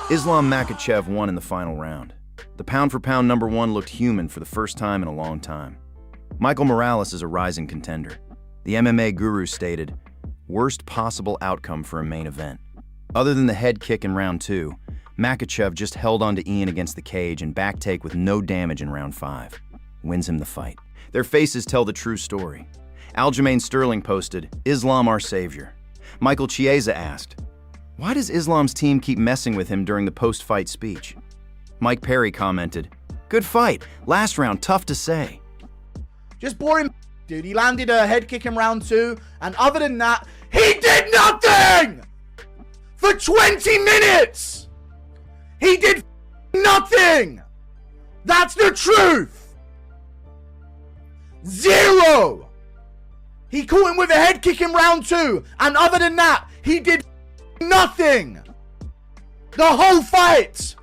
Islam Makhachev won in the final round. The pound-for-pound number one looked human for the first time in a long time. Michael Morales is a rising contender. The MMA guru stated, "Worst possible outcome for a main event." Other than the head kick in round 2, Makhachev just held on to Ian against the cage and back take with no damage in round 5. Wins him the fight. Their faces tell the true story. Aljamain Sterling posted, "Islam our savior." Michael Chiesa asked, "Why does Islam's team keep messing with him during the post-fight speech?" Mike Perry commented, "Good fight. Last round, tough to say." Just boring, dude. He landed a head kick in round 2, and other than that, he did nothing! For 20 minutes! He did nothing! That's the truth! Zero! He caught him with a head kick in round 2, and other than that, he did nothing! The whole fight!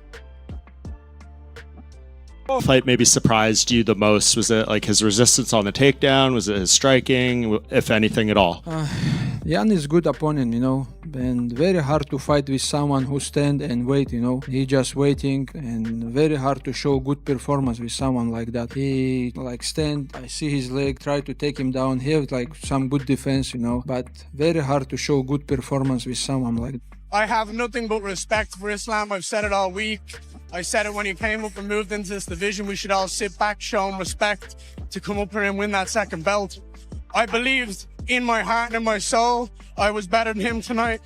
Fight maybe surprised you the most? Was it like his resistance on the takedown? Was it his striking, if anything at all? Jan is good opponent, and very hard to fight with someone who stand and wait, He just waiting, and very hard to show good performance with someone like that. He stand, I see his leg, try to take him down. He have some good defense, but very hard to show good performance with someone like that. I have nothing but respect for Islam. I've said it all week. I said it when he came up and moved into this division. We should all sit back, show him respect to come up here and win that second belt. I believed in my heart and in my soul I was better than him tonight.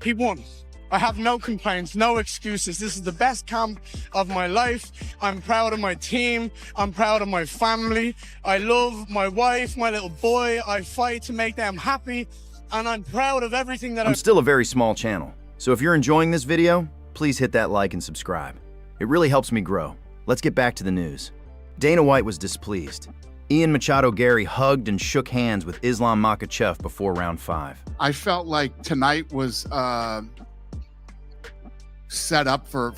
He won. I have no complaints, no excuses. This is the best camp of my life. I'm proud of my team. I'm proud of my family. I love my wife, my little boy. I fight to make them happy. And I'm proud of everything that I'm still a very small channel, so if you're enjoying this video, please hit that like and subscribe. It really helps me grow. Let's get back to the news. Dana White was displeased. Ian Machado Garry hugged and shook hands with Islam Makhachev before round 5. I felt like tonight was set up for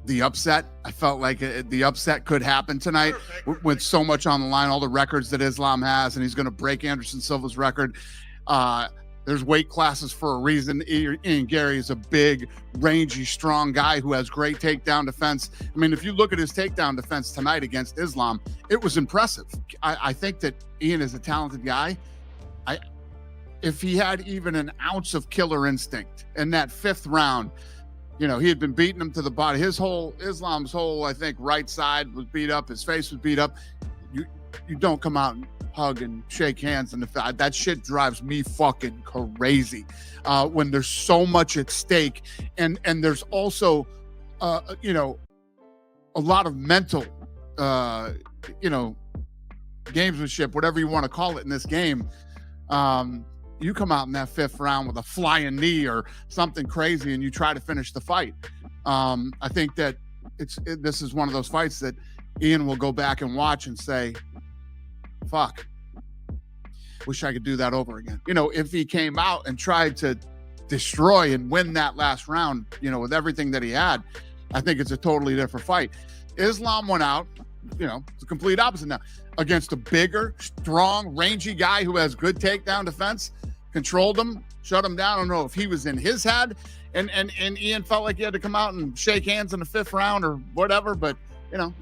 the upset. I felt like the upset could happen tonight with so much on the line, all the records that Islam has, and he's going to break Anderson Silva's record. There's weight classes for a reason. Ian Garry is a big, rangy, strong guy who has great takedown defense. I mean, if you look at his takedown defense tonight against Islam, it was impressive. I think that Ian is a talented guy. If he had even an ounce of killer instinct in that 5th round, he had been beating him to the body. Islam's whole, I think, right side was beat up. His face was beat up. You don't come out and hug and shake hands, and that shit drives me fucking crazy when there's so much at stake, and there's also a lot of mental gamesmanship, whatever you want to call it, in this game. You come out in that 5th round with a flying knee or something crazy and you try to finish the fight. I think that this is one of those fights that Ian will go back and watch and say, fuck, wish I could do that over again. If he came out and tried to destroy and win that last round, with everything that he had, I think it's a totally different fight. Islam went out, it's the complete opposite now, against a bigger, strong, rangy guy who has good takedown defense, controlled him, shut him down. I don't know if he was in his head and Ian felt like he had to come out and shake hands in the 5th round or whatever, but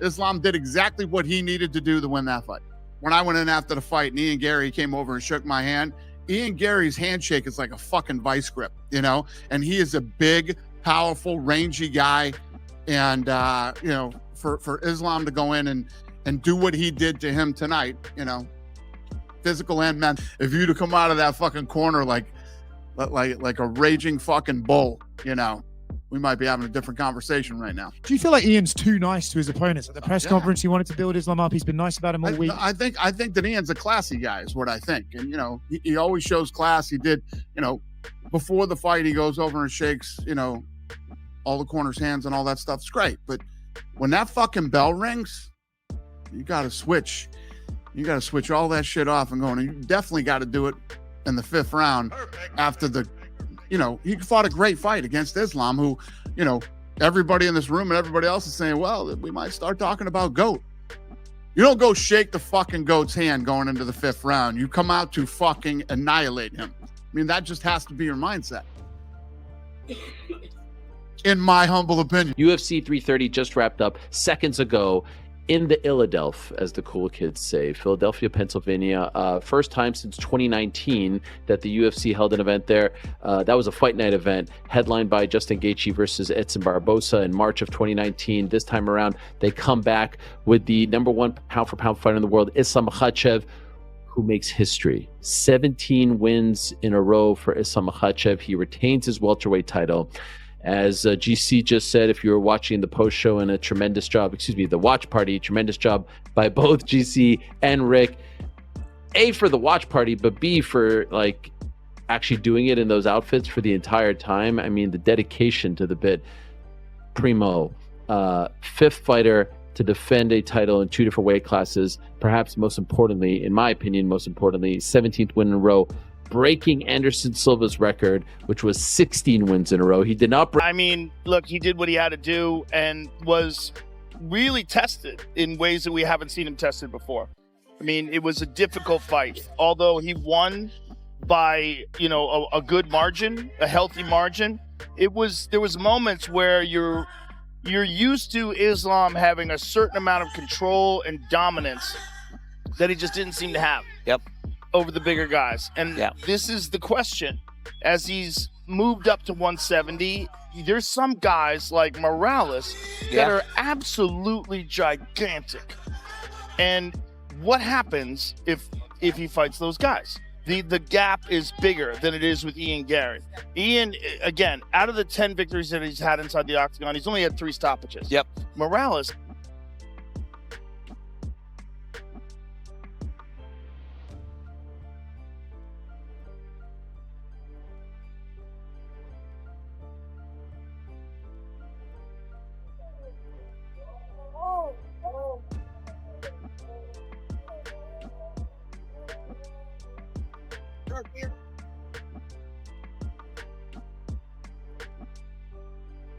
Islam did exactly what he needed to do to win that fight. When I went in after the fight and Ian Garry came over and shook my hand, Ian Garry's handshake is like a fucking vice grip, and he is a big, powerful, rangy guy. And, for Islam to go in and do what he did to him tonight, physical and mental. If you to come out of that fucking corner like a raging fucking bull, we might be having a different conversation right now. Do you feel like Ian's too nice to his opponents? At the press conference, he wanted to build Islam up. He's been nice about him all week. I think that Ian's a classy guy is what I think. And, he always shows class. He did, before the fight, he goes over and shakes, all the corners' hands and all that stuff. It's great. But when that fucking bell rings, you got to switch. You got to switch all that shit off and go. And you definitely got to do it in the 5th round after the, he fought a great fight against Islam, who, everybody in this room and everybody else is saying, well, we might start talking about GOAT. You don't go shake the fucking GOAT's hand going into the 5th round. You come out to fucking annihilate him. I mean, that just has to be your mindset. in my humble opinion. UFC 330 just wrapped up seconds ago in the Philadelphia, as the cool kids say, Philadelphia, Pennsylvania. First time since 2019 that the UFC held an event there. That was a fight night event headlined by Justin Gaethje versus Edson Barboza in March of 2019. This time around, they come back with the #1 pound-for-pound fighter in the world, Islam Makhachev, who makes history. 17 wins in a row for Islam Makhachev. He retains his welterweight title. As GC just said, if you were watching the post show, and the watch party, tremendous job by both GC and Rick. A, for the watch party, but B, for like actually doing it in those outfits for the entire time. I mean, the dedication to the bit. Primo, fifth fighter to defend a title in 2 different weight classes. Perhaps most importantly, in my opinion, 17th win in a row, breaking Anderson Silva's record, which was 16 wins in a row. He did not break. I mean, look, he did what he had to do and was really tested in ways that we haven't seen him tested before. I mean, it was a difficult fight. Although he won by, a good margin, a healthy margin, there was moments where you're used to Islam having a certain amount of control and dominance that he just didn't seem to have. Yep. Over the bigger guys. And This is the question. As he's moved up to 170, there's some guys like Morales that are absolutely gigantic. And what happens if he fights those guys? The gap is bigger than it is with Ian Garry. Ian, again, out of the 10 victories that he's had inside the octagon, he's only had 3 stoppages. Yep. Morales.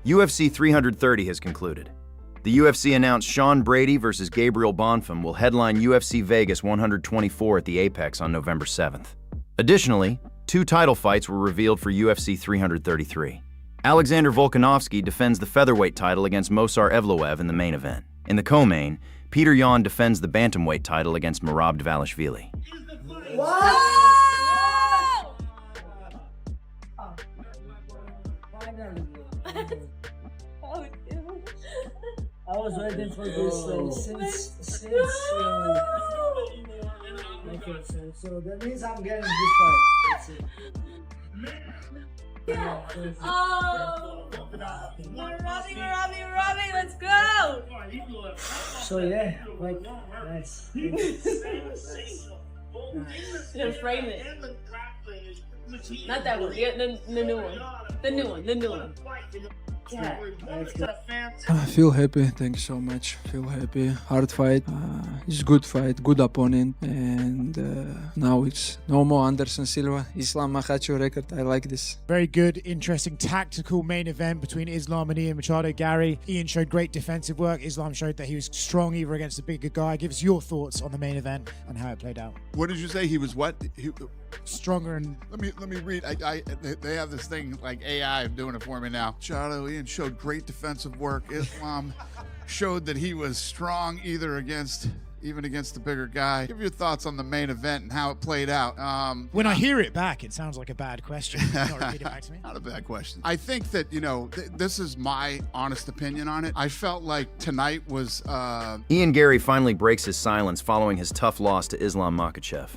UFC 330 has concluded. The UFC announced Sean Brady versus Gabriel Bonfim will headline UFC Vegas 124 at the Apex on November 7th. Additionally, 2 title fights were revealed for UFC 333. Alexander Volkanovski defends the featherweight title against Movsar Evloev in the main event. In the co-main, Petr Yan defends the bantamweight title against Merab Dvalishvili. I was waiting for this since okay, so that means I'm getting this fight. That's it. We're robbing, let's go! So yeah, like, nice. Just frame it. Not that one, the new one. The new one. Yeah. I feel happy, thanks so much. Feel happy. Hard fight. It's good fight, good opponent, and now it's no more Anderson Silva. Islam Makhachev record. I like this. Very good, interesting, tactical main event between Islam and Ian Machado. Garry, Ian showed great defensive work. Islam showed that he was strong either against the bigger guy. Give us your thoughts on the main event and how it played out. What did you say? He was what? Stronger and... Let me read. They have this thing like AI doing it for me now. Machado, Ian showed great defensive work. Islam showed that he was strong even against the bigger guy. Give your thoughts on the main event and how it played out. When I hear it back, it sounds like a bad question. Not repeat it back to me. Not a bad question. I think that, this is my honest opinion on it. I felt like tonight was... Ian Garry finally breaks his silence following his tough loss to Islam Makhachev.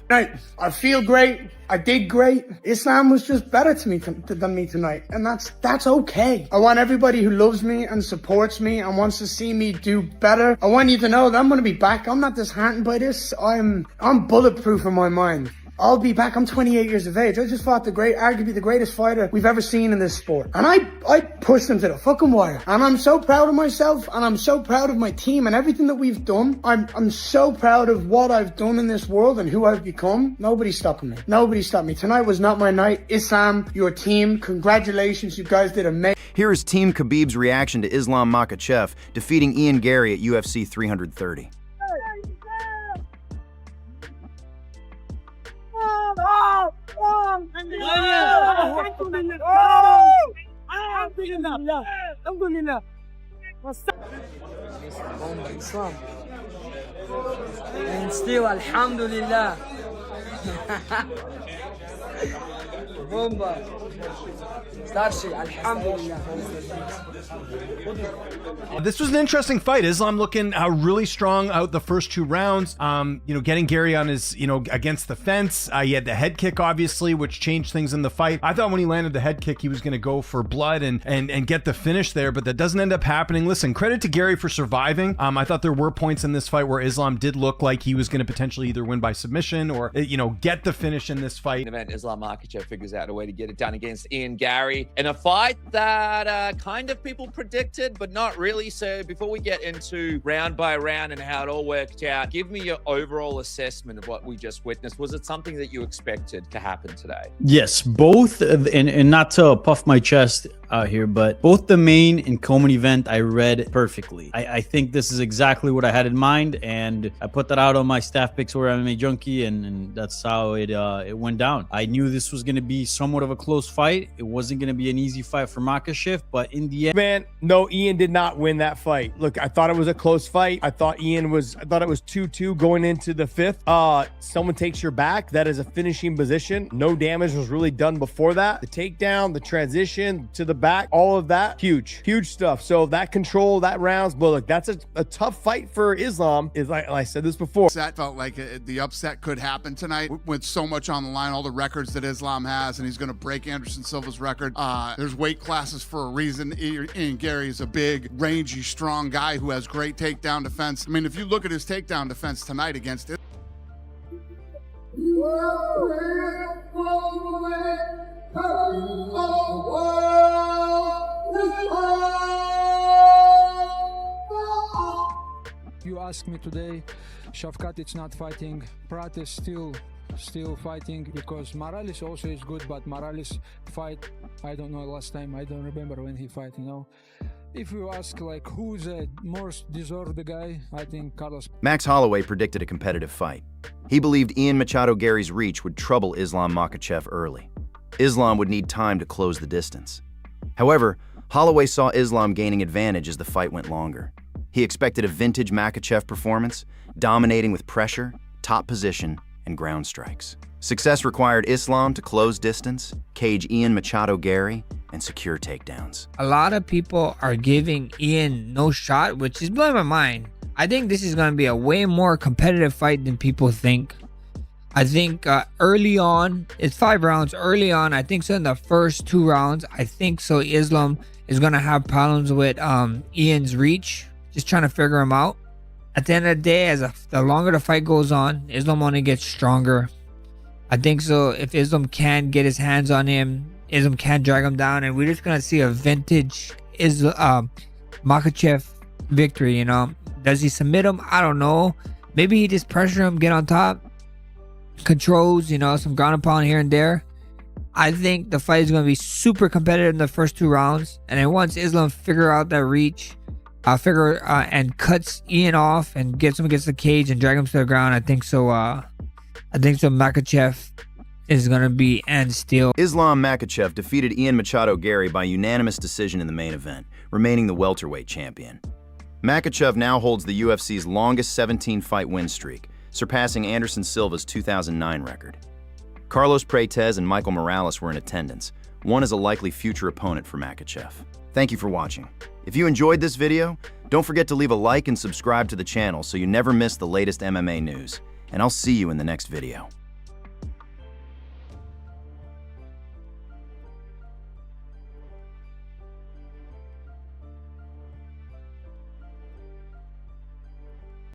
I feel great. I did great. Islam was just better to me than me tonight, and that's okay. I want everybody who loves me and supports me and wants to see me do better. I want you to know that I'm going to be back. I'm not disheartened by this. I'm bulletproof in my mind. I'll be back. I'm 28 years of age. I just fought arguably the greatest fighter we've ever seen in this sport. And I pushed him to the fucking wire. And I'm so proud of myself, and I'm so proud of my team and everything that we've done. I'm so proud of what I've done in this world and who I've become. Nobody's stopping me. Nobody stopped me. Tonight was not my night. Islam, your team, congratulations. You guys did amazing. Here is Team Khabib's reaction to Islam Makhachev defeating Ian Garry at UFC 330. Oh, Alhamdulillah. What's up? And still, Alhamdulillah. Bomba. Starszy, Alhamdulillah. This was an interesting fight. Islam looking really strong out the first 2 rounds. Getting Garry on his, against the fence. He had the head kick, obviously, which changed things in the fight. I thought when he landed the head kick, he was going to go for blood and get the finish there, but that doesn't end up happening. Listen, credit to Garry for surviving. I thought there were points in this fight where Islam did look like he was going to potentially either win by submission or, get the finish in this fight. Event, Islam Makhachev figures out a way to get it done against Garry in a fight that kind of people predicted, but not really. So before we get into round by round and how it all worked out, give me your overall assessment of what we just witnessed. Was it something that you expected to happen today? Yes, both, and not to puff my chest out here, but both the main and co-main event I read perfectly. I think this is exactly what I had in mind, and I put that out on my staff picks or MMA Junkie, and that's how it went down. I knew this was going to be somewhat of a close fight. It wasn't going to be an easy fight for Makhachev, but in the end, man, no, Ian did not win that fight. Look, I thought it was a close fight. I thought it was 2-2 going into the 5th. Someone takes your back. That is a finishing position. No damage was really done before that. The takedown, the transition to the back, all of that, huge stuff. So that control, that rounds, but look, that's a tough fight for Islam. Is like I said this before. That felt like the upset could happen tonight with so much on the line, all the records that Islam has, and he's going to break Anderson Silva's record. There's weight classes for a reason. Ian Garry is a big, rangy, strong guy who has great takedown defense. I mean, if you look at his takedown defense tonight against it. You asked me today, Shavkat it's not fighting, Prat is still fighting because Morales also is good, but Morales fight, I don't know last time, I don't remember when he fight, If you ask like who's the most deserved guy, I think Carlos. Max Holloway predicted a competitive fight. He believed Ian Machado Garry's reach would trouble Islam Makhachev early. Islam would need time to close the distance. However, Holloway saw Islam gaining advantage as the fight went longer. He expected a vintage Makhachev performance, dominating with pressure, top position, and ground strikes. Success required Islam to close distance, cage Ian Machado Garry, and secure takedowns. A lot of people are giving Ian no shot, which is blowing my mind. I think this is going to be a way more competitive fight than people think. I think early on, it's 5 rounds. Early on, I think so in the first 2 rounds, I think so Islam is going to have problems with Ian's reach, just trying to figure him out. At the end of the day, the longer the fight goes on, Islam only gets stronger. I think so if Islam can get his hands on him, Islam can drag him down, and we're just going to see a vintage Makhachev victory, Does he submit him? I don't know. Maybe he just pressure him, get on top, controls, some ground and pound here and there. I think the fight is going to be super competitive in the first 2 rounds, and then once Islam figure out that reach, and cuts Ian off and gets him against the cage and drag him to the ground, I think so Makhachev is going to be end still. Islam Makhachev defeated Ian Machado Garry by unanimous decision in the main event, remaining the welterweight champion. Makhachev now holds the UFC's longest 17-fight win streak, surpassing Anderson Silva's 2009 record. Carlos Prates and Michael Morales were in attendance. One is a likely future opponent for Makhachev. Thank you for watching. If you enjoyed this video, don't forget to leave a like and subscribe to the channel so you never miss the latest MMA news. And I'll see you in the next video.